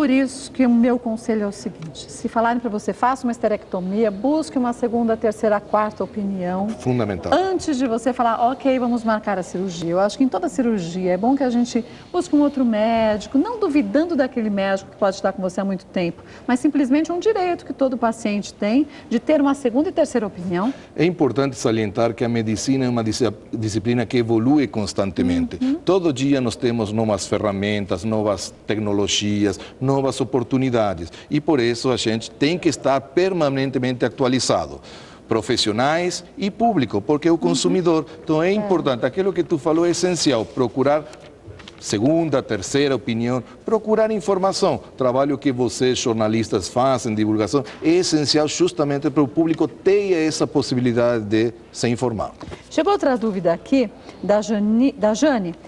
Por isso que o meu conselho é o seguinte: se falarem para você, faça uma esterectomia, busque uma segunda, terceira, quarta opinião. Fundamental. Antes de você falar, ok, vamos marcar a cirurgia. Eu acho que em toda cirurgia é bom que a gente busque um outro médico, não duvidando daquele médico que pode estar com você há muito tempo, mas simplesmente um direito que todo paciente tem de ter uma segunda e terceira opinião. É importante salientar que a medicina é uma disciplina que evolui constantemente. Todo dia nós temos novas ferramentas, novas tecnologias, novas oportunidades. E por isso a gente tem que estar permanentemente atualizado. Profissionais e público, porque o consumidor. Então é importante, aquilo que tu falou é essencial, procurar segunda, terceira opinião, procurar informação. O trabalho que vocês, jornalistas, fazem, divulgação, é essencial justamente para o público ter essa possibilidade de se informar. Chegou outra dúvida aqui, da Jane,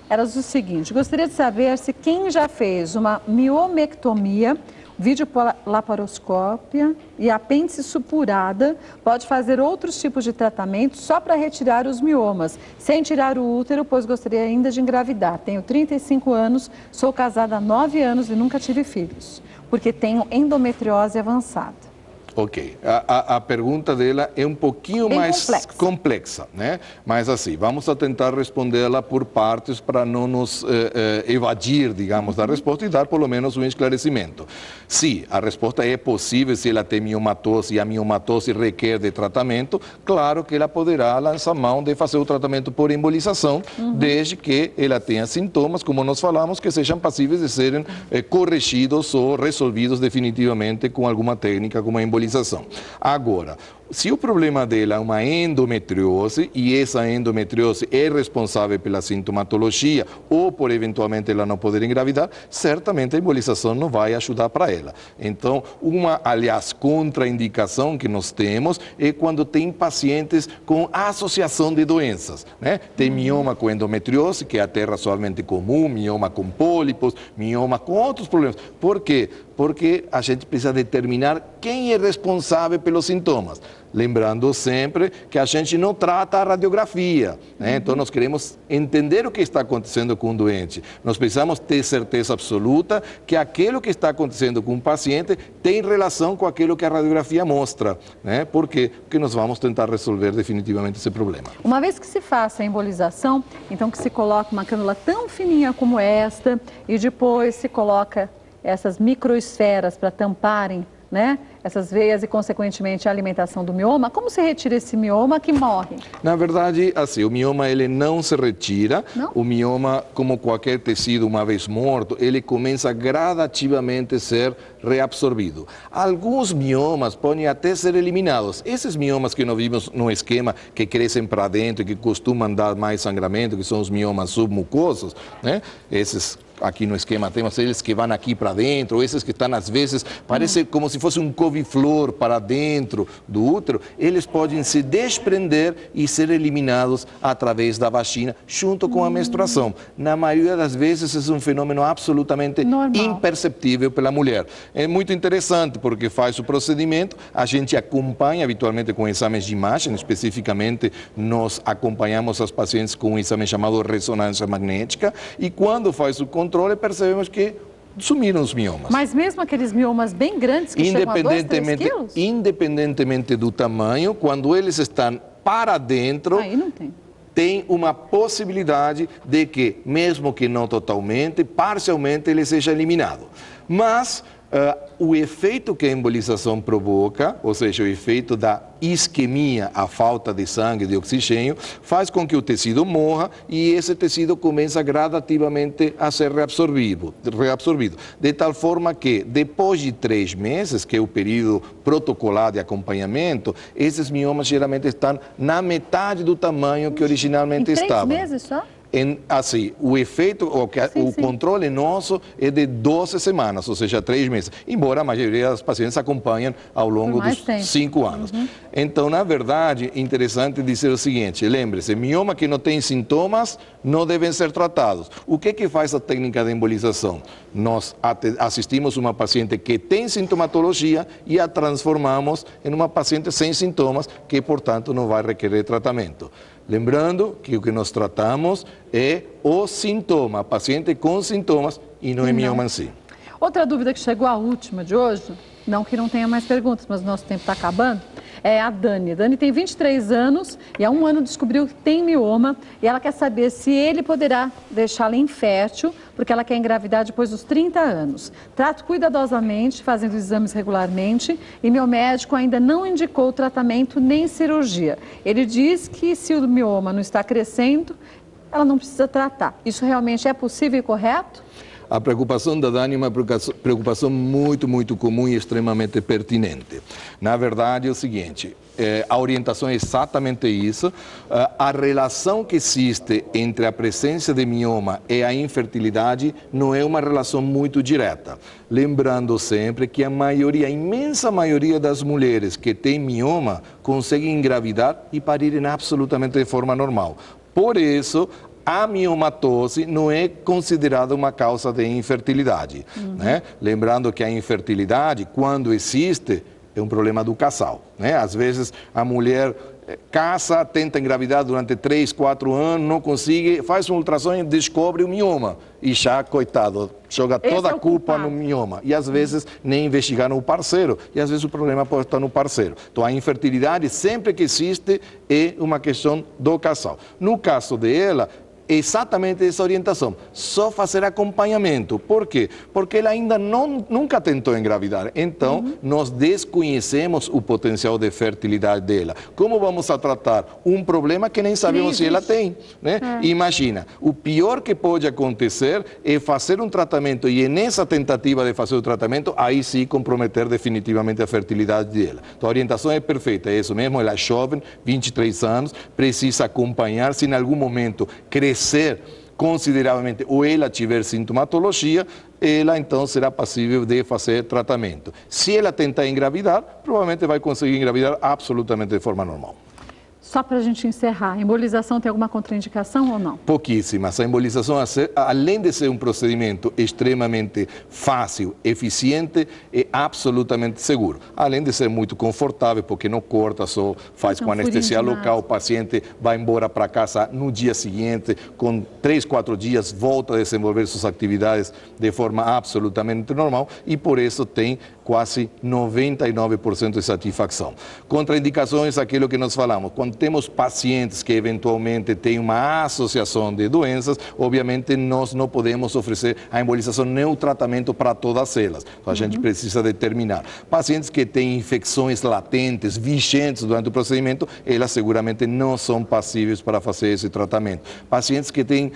era o seguinte: gostaria de saber se quem já fez uma miomectomia, videolaparoscópia e apêndice supurada pode fazer outros tipos de tratamento só para retirar os miomas, sem tirar o útero, pois gostaria ainda de engravidar. Tenho 35 anos, sou casada há 9 anos e nunca tive filhos, porque tenho endometriose avançada. Ok, a pergunta dela é um pouquinho Bem mais complexa, né? Mas assim, vamos a tentar respondê-la por partes para não nos evadir, digamos, da resposta e dar pelo menos um esclarecimento. Sim, a resposta é possível se ela tem miomatose e a miomatose requer de tratamento, claro que ela poderá lançar mão de fazer o tratamento por embolização, desde que ela tenha sintomas, como nós falamos, que sejam passíveis de serem corrigidos ou resolvidos definitivamente com alguma técnica como a embolização. Agora, se o problema dela é uma endometriose e essa endometriose é responsável pela sintomatologia ou por eventualmente ela não poder engravidar, certamente a embolização não vai ajudar para ela. Então, aliás, contraindicação que nós temos é quando tem pacientes com associação de doenças, né? Tem mioma com endometriose, que é até razoavelmente comum, mioma com pólipos, mioma com outros problemas. Por quê? Porque a gente precisa determinar quem é responsável pelos sintomas. Lembrando sempre que a gente não trata a radiografia, né? Então nós queremos entender o que está acontecendo com o doente. Nós precisamos ter certeza absoluta que aquilo que está acontecendo com o paciente tem relação com aquilo que a radiografia mostra, né? Por quê? Porque nós vamos tentar resolver definitivamente esse problema. Uma vez que se faça a embolização, então que se coloca uma cânula tão fininha como esta e depois se coloca essas microesferas para tamparem, né, essas veias e, consequentemente, a alimentação do mioma. Como se retira esse mioma que morre? Na verdade, assim, o mioma ele não se retira. Não? O mioma, como qualquer tecido, uma vez morto, ele começa gradativamente a ser reabsorvido. Alguns miomas podem até ser eliminados. Esses miomas que nós vimos no esquema, que crescem para dentro e que costumam dar mais sangramento, que são os miomas submucosos, né? Esses aqui no esquema temos eles que vão aqui para dentro, esses que estão às vezes, parece como se fosse um couve-flor para dentro do útero, eles podem se desprender e ser eliminados através da vagina, junto com a menstruação. Na maioria das vezes, esse é um fenômeno absolutamente imperceptível pela mulher. É muito interessante, porque faz o procedimento, a gente acompanha habitualmente com exames de imagem, especificamente nós acompanhamos as pacientes com um exame chamado ressonância magnética, e quando faz o controle, percebemos que sumiram os miomas. Mas mesmo aqueles miomas bem grandes que chegam a 2, 3 quilos? Independentemente do tamanho, quando eles estão para dentro, aí não tem uma possibilidade de que, mesmo que não totalmente, parcialmente ele seja eliminado. Mas o efeito que a embolização provoca, ou seja, o efeito da isquemia, a falta de sangue, de oxigênio, faz com que o tecido morra e esse tecido começa gradativamente a ser reabsorvido. De tal forma que, depois de 3 meses, que é o período protocolar de acompanhamento, esses miomas geralmente estão na metade do tamanho que originalmente estavam. Em 3 meses só? Assim, o efeito, o controle nosso é de 12 semanas, ou seja, 3 meses, embora a maioria das pacientes acompanhem ao longo dos 5 anos. Então, na verdade, é interessante dizer o seguinte, lembre-se, mioma que não tem sintomas não devem ser tratados. O que faz a técnica de embolização? Nós assistimos uma paciente que tem sintomatologia e a transformamos em uma paciente sem sintomas, que, portanto, não vai requerer tratamento. Lembrando que o que nós tratamos é o sintoma, paciente com sintomas e não é mioma em si. Outra dúvida que chegou, a última de hoje, não que não tenha mais perguntas, mas o nosso tempo está acabando, é a Dani. Dani tem 23 anos e há 1 ano descobriu que tem mioma e ela quer saber se ele poderá deixá-la infértil, porque ela quer engravidar depois dos 30 anos. Trato cuidadosamente, fazendo exames regularmente e meu médico ainda não indicou tratamento nem cirurgia. Ele diz que se o mioma não está crescendo, ela não precisa tratar. Isso realmente é possível e correto? A preocupação da Dani é uma preocupação muito comum e extremamente pertinente. Na verdade, é o seguinte, a orientação é exatamente isso. A relação que existe entre a presença de mioma e a infertilidade não é uma relação muito direta. Lembrando sempre que a imensa maioria das mulheres que têm mioma conseguem engravidar e parirem absolutamente de forma normal. Por isso, a miomatose não é considerada uma causa de infertilidade. Né? Lembrando que a infertilidade, quando existe, é um problema do casal. Né? Às vezes a mulher casa, tenta engravidar durante 3, 4 anos, não consegue, faz um ultrassom e descobre o mioma. E já, coitado, joga toda a culpa no mioma. E às vezes nem investigaram o parceiro. E às vezes o problema pode estar no parceiro. Então a infertilidade, sempre que existe, é uma questão do casal. No caso dela, exatamente essa orientação, só fazer acompanhamento. Por quê? Porque ela ainda nunca tentou engravidar, então nós desconhecemos o potencial de fertilidade dela. Como vamos a tratar um problema que nem sabemos se ela tem? Né? Imagina, o pior que pode acontecer é fazer um tratamento e nessa tentativa de fazer o tratamento, aí sim comprometer definitivamente a fertilidade dela. Então a orientação é perfeita, é isso mesmo, ela é jovem, 23 anos, precisa acompanhar, se em algum momento crescer consideravelmente ou ela tiver sintomatologia, ela então será passível de fazer tratamento. Se ela tentar engravidar, provavelmente vai conseguir engravidar absolutamente de forma normal. Só para a gente encerrar, a embolização tem alguma contraindicação ou não? Pouquíssimas. A embolização, além de ser um procedimento extremamente fácil, eficiente, é absolutamente seguro. Além de ser muito confortável, porque não corta, só faz com anestesia local, o paciente vai embora para casa no dia seguinte, com 3, 4 dias, volta a desenvolver suas atividades de forma absolutamente normal e por isso tem quase 99% de satisfação. Contraindicações, aquilo que nós falamos, quando temos pacientes que eventualmente têm uma associação de doenças, obviamente nós não podemos oferecer a embolização nem o tratamento para todas elas. Então, a gente precisa determinar. Pacientes que têm infecções latentes, vigentes durante o procedimento, elas seguramente não são passíveis para fazer esse tratamento. Pacientes que têm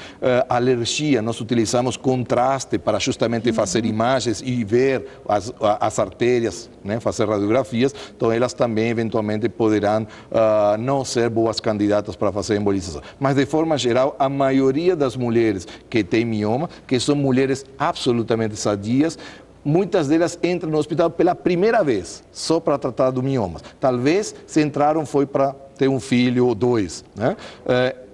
alergia, nós utilizamos contraste para justamente fazer imagens e ver as artérias, né, fazer radiografias, então elas também eventualmente poderão não ser boas candidatas para fazer embolização. Mas de forma geral, a maioria das mulheres que têm mioma, que são mulheres absolutamente sadias, muitas delas entram no hospital pela primeira vez, só para tratar do mioma. Talvez se entraram foi para ter um filho ou 2, né?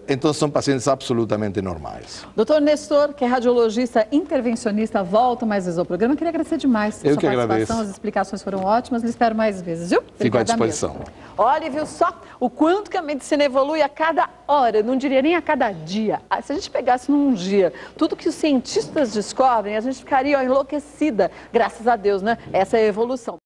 Então, são pacientes absolutamente normais. Doutor Nestor, que é radiologista intervencionista, volta mais vezes ao programa. Queria agradecer demais a sua participação. Agradeço. As explicações foram ótimas. Lhe espero mais vezes, viu? Fico à disposição. Mesmo. Olha, viu só o quanto que a medicina evolui a cada hora, não diria nem a cada dia. Se a gente pegasse num dia tudo que os cientistas descobrem, a gente ficaria enlouquecida. Graças a Deus, né? Essa é a evolução.